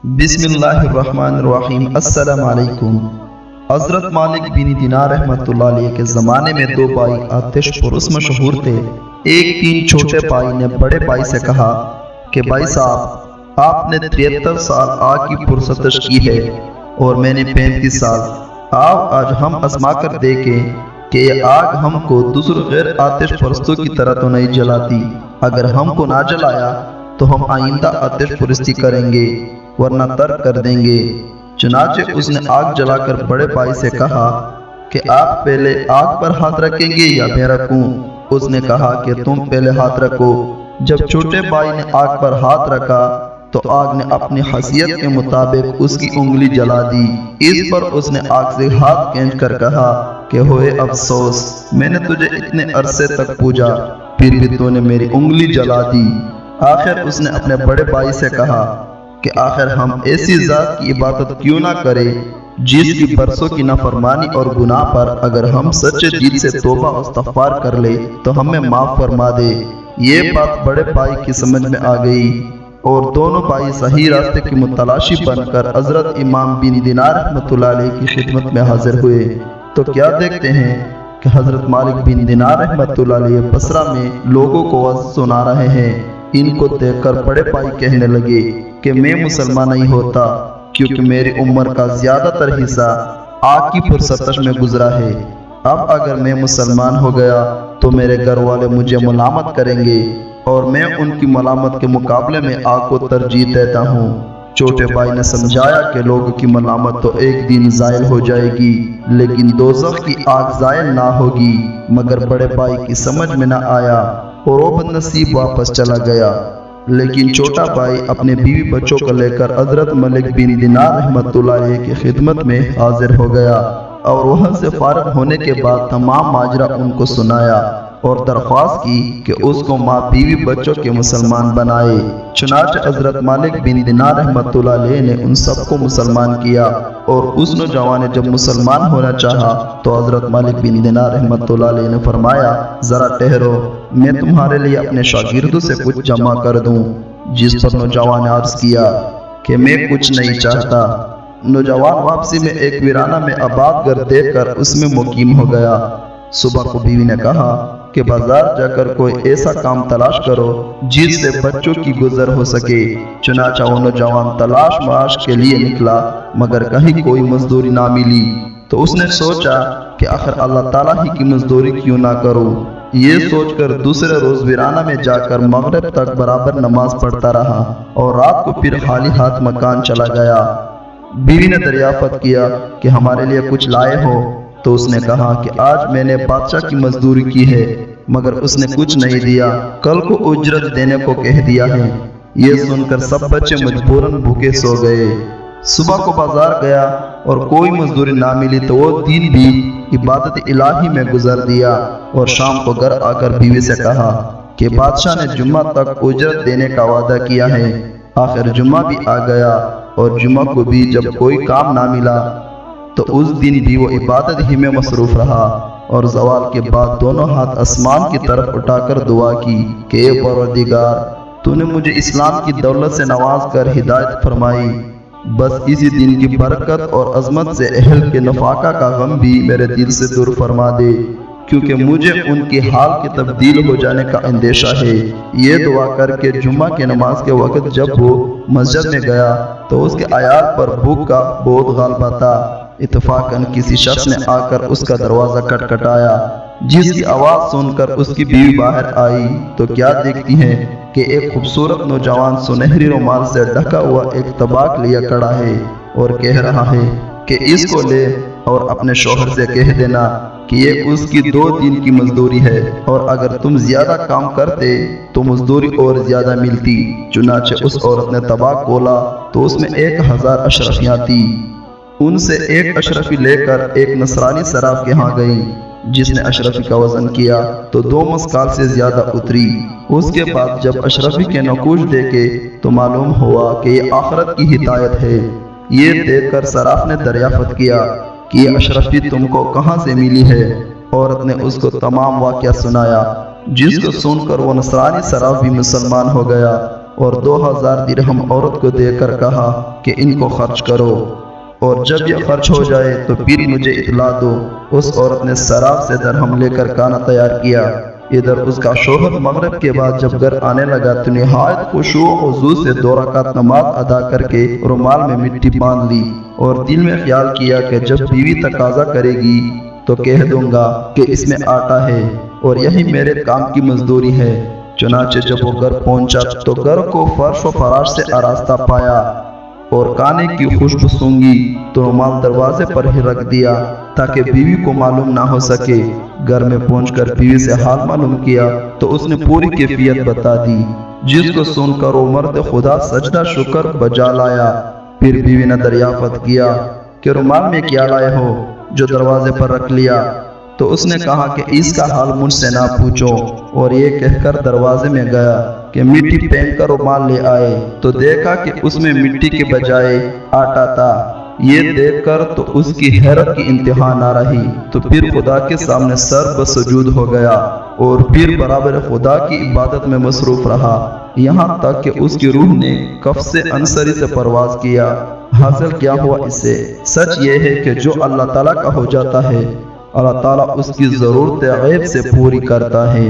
بسم اللہ الرحمن الرحیم۔ السلام علیکم۔ حضرت مالک بن دینار رحمۃ اللہ علیہ کے زمانے میں دو بھائی آتش پرس مشہور تھے۔ ایک دن چھوٹے بھائی نے بڑے بھائی سے کہا کہ بھائی صاحب، آپ نے 73 سال آگ کی پرستش کی ہے اور میں نے 35 سال۔ آؤ آج ہم آزما کر دیکھیں کہ یہ آگ ہم کو دوسرے غیر آتش پرستوں کی طرح تو نہیں جلاتی۔ اگر ہم کو نہ جلایا تو ہم آئندہ آتش پرستی کریں گے، ورنہ ترک کر دیں گے۔ چنانچہ اس نے آگ جلا کر بڑے بھائی سے کہا کہ آپ پہلے آگ پر ہاتھ رکھیں گے یا میں رکھوں؟ اس نے کہا کہ تم پہلے ہاتھ رکھو۔ جب چھوٹے بھائی نے آگ پر ہاتھ رکھا تو آگ نے اپنی حیثیت کے مطابق اس کی انگلی جلا دی۔ اس پر اس نے آگ سے ہاتھ کھینچ کر کہا کہ ہوئے افسوس، میں نے تجھے اتنے عرصے تک پوجا، پھر بھی تو نے میری انگلی جلا دی۔ آخر اس نے اپنے بڑے بھائی سے کہا کہ آخر ہم ایسی ذات کی عبادت کیوں نہ کریں جس کی برسوں کی نافرمانی اور گناہ پر اگر ہم سچے دل سے توبہ و استغفار کر لیں تو ہمیں معاف فرما دے۔ یہ بات بڑے بھائی کی سمجھ میں آ گئی اور دونوں بھائی صحیح راستے کی متلاشی بن کر حضرت امام بن دینار رحمۃ اللہ علیہ کی خدمت میں حاضر ہوئے۔ تو کیا دیکھتے ہیں کہ حضرت مالک بن دینار رحمۃ اللہ علیہ بصرہ میں لوگوں کو وعظ سنا رہے ہیں۔ ان کو دیکھ کر بڑے بھائی کہنے لگے کہ میں مسلمان نہیں ہوتا، کیونکہ میری عمر کا زیادہ تر حصہ آگ کی پرستش میں گزرا ہے۔ اب اگر میں مسلمان ہو گیا تو میرے گھر والے مجھے ملامت کریں گے اور میں ان کی ملامت کے مقابلے میں آگ کو ترجیح دیتا ہوں۔ چھوٹے بھائی نے سمجھایا کہ لوگوں کی ملامت تو ایک دن زائل ہو جائے گی، لیکن دوزخ کی آگ زائل نہ ہوگی۔ مگر بڑے بھائی کی سمجھ میں نہ آیا اور وہ بد نصیب واپس چلا گیا۔ لیکن چھوٹا بھائی اپنے بیوی بچوں کو لے کر حضرت مالک بن دینار رحمۃ اللہ علیہ کی خدمت میں حاضر ہو گیا اور وہاں سے فارغ ہونے کے بعد تمام ماجرا ان کو سنایا اور درخواست کی کہ اس کو ماں بیوی بچوں کے مسلمان بنائے۔ چنانچہ حضرت مالک بن دینار رحمۃ اللہ علیہ نے ان سب کو مسلمان کیا اور اس نوجوان نے جب مسلمان ہونا چاہا تو حضرت مالک بن دینار رحمۃ اللہ علیہ نے فرمایا، ذرا ٹھہرو، میں تمہارے لیے اپنے شاگردوں سے کچھ جمع کر دوں۔ جس پر نوجوان نے عرض کیا کہ میں کچھ نہیں چاہتا۔ نوجوان واپسی میں ایک ویرانہ میں آباد گھر دیکھ کر اس میں مقیم ہو گیا۔ صبح کو بیوی نے کہا کہ بازار جا کر کوئی ایسا کام تلاش کرو جس سے بچوں کی گزر ہو سکے۔ چنانچہ وہ نوجوان تلاش معاش کے لیے نکلا، مگر کہیں کوئی مزدوری نہ ملی۔ تو اس نے سوچا کہ آخر اللہ تعالیٰ ہی کی مزدوری کیوں نہ کروں۔ یہ سوچ کر دوسرے روز ویرانہ میں جا کر مغرب تک برابر نماز پڑھتا رہا اور رات کو پھر خالی ہاتھ مکان چلا گیا۔ بیوی نے دریافت کیا کہ ہمارے لیے کچھ لائے ہو؟ تو اس نے کہا کہ آج میں نے بادشاہ کی مزدوری کی ہے، مگر اس نے کچھ نہیں دیا، کل کو اجرت دینے کو کہہ دیا ہے۔ یہ سن کر سب بچے مجبوراً بھوکے سو گئے۔ صبح کو بازار گیا اور کوئی مزدوری نہ ملی تو وہ دن بھی عبادت الہی میں گزار دیا اور شام کو گھر آ کر بیوی سے کہا کہ بادشاہ نے جمعہ تک اجرت دینے کا وعدہ کیا ہے۔ آخر جمعہ بھی آ گیا اور جمعہ کو بھی جب کوئی کام نہ ملا تو اس دن بھی وہ عبادت ہی میں مصروف رہا اور زوال کے بعد دونوں ہاتھ آسمان کی طرف اٹھا کر دعا کی کہ اے پروردگار، تو نے مجھے اسلام کی دولت سے نواز کر ہدایت فرمائی، بس اسی دن کی برکت اور عظمت سے اہل کے نفاقہ کا غم بھی میرے دل سے دور فرما دے، کیونکہ مجھے ان کی حال کی تبدیل ہو جانے کا اندیشہ ہے۔ یہ دعا کر کے جمعہ کے نماز کے وقت جب وہ مسجد میں گیا تو اس کے عیال پر بھوک کا بہت غلبہ تھا۔ اتفاقاً کسی شخص نے آ کر اس کا دروازہ کھٹکھٹایا، جس کی آواز سن کر اس کی بیوی باہر آئی تو کیا دیکھتی ہے کہ ایک خوبصورت نوجوان سنہری رومال سے ڈھکا ہوا ایک طباق لیا کھڑا ہے اور کہہ رہا ہے کہ اس کو لے اور اپنے شوہر سے کہہ دینا کہ یہ اس کی 2 دن کی مزدوری ہے، اور اگر تم زیادہ کام کرتے تو مزدوری اور زیادہ ملتی۔ چنانچہ اس عورت نے طباق کھولا تو اس میں 1000 اشرفیاں تھیں۔ ان سے ایک اشرفی لے کر ایک نصرانی صراف کے ہاں گئی، جس نے اشرفی کا وزن کیا تو 2 مسکال سے زیادہ اتری۔ اس کے بعد جب اشرفی کے نقوش دیکھے تو معلوم ہوا کہ یہ آخرت کی ہدایت ہے۔ یہ دیکھ کر صراف نے دریافت کیا کہ یہ اشرفی تم کو کہاں سے ملی ہے؟ عورت نے اس کو تمام واقعہ سنایا، جس کو سن کر وہ نصرانی صراف بھی مسلمان ہو گیا اور 2000 درہم عورت کو دے کر کہا کہ ان کو خرچ کرو، اور جب یہ خرچ ہو جائے تو پھر مجھے اطلاع دو۔ اس عورت نے سراب سے درہم لے کر کھانا تیار کیا۔ ادھر اس کا شوہر مغرب کے بعد جب گھر آنے لگا تو نہایت خشوع و خضوع سے 2 رکعت نماز ادا کر کے رومال میں مٹی باندھ لی، اور دل میں خیال کیا کہ جب بیوی تقاضا کرے گی تو کہہ دوں گا کہ اس میں آٹا ہے اور یہی میرے کام کی مزدوری ہے۔ چنانچہ جب وہ گھر پہنچا تو گھر کو فرش و فراش سے آراستہ پایا اور کھانے کی خوشبو سونگھی تو رومال دروازے پر ہی رکھ دیا تاکہ بیوی کو معلوم نہ ہو سکے۔ گھر میں پہنچ کر بیوی سے حال معلوم کیا تو اس نے پوری کیفیت بتا دی، جس کو سن کر وہ مرد خدا سجدہ شکر بجا لایا۔ پھر بیوی نے دریافت کیا کہ رومال میں کیا لائے ہو جو دروازے پر رکھ لیا؟ تو اس نے کہا کہ اس کا حال مجھ سے نہ پوچھو، اور یہ کہہ کر دروازے میں گیا کہ مٹی پھینک کر رومال لے آئے تو دیکھا کہ اس میں مٹی کے بجائے آٹا تھا۔ یہ دیکھ کر تو اس کی حیرت کی انتہا نہ رہی، تو پھر خدا کے سامنے سر بسجود ہو گیا اور پھر برابر خدا کی عبادت میں مصروف رہا، یہاں تک کہ اس کی روح نے کف سے انصری سے پرواز کیا۔ حاصل کیا ہوا اس سے؟ سچ یہ ہے کہ جو اللہ تعالیٰ کا ہو جاتا ہے، اللہ تعالیٰ اس کی ضرورت غیب سے پوری کرتا ہے۔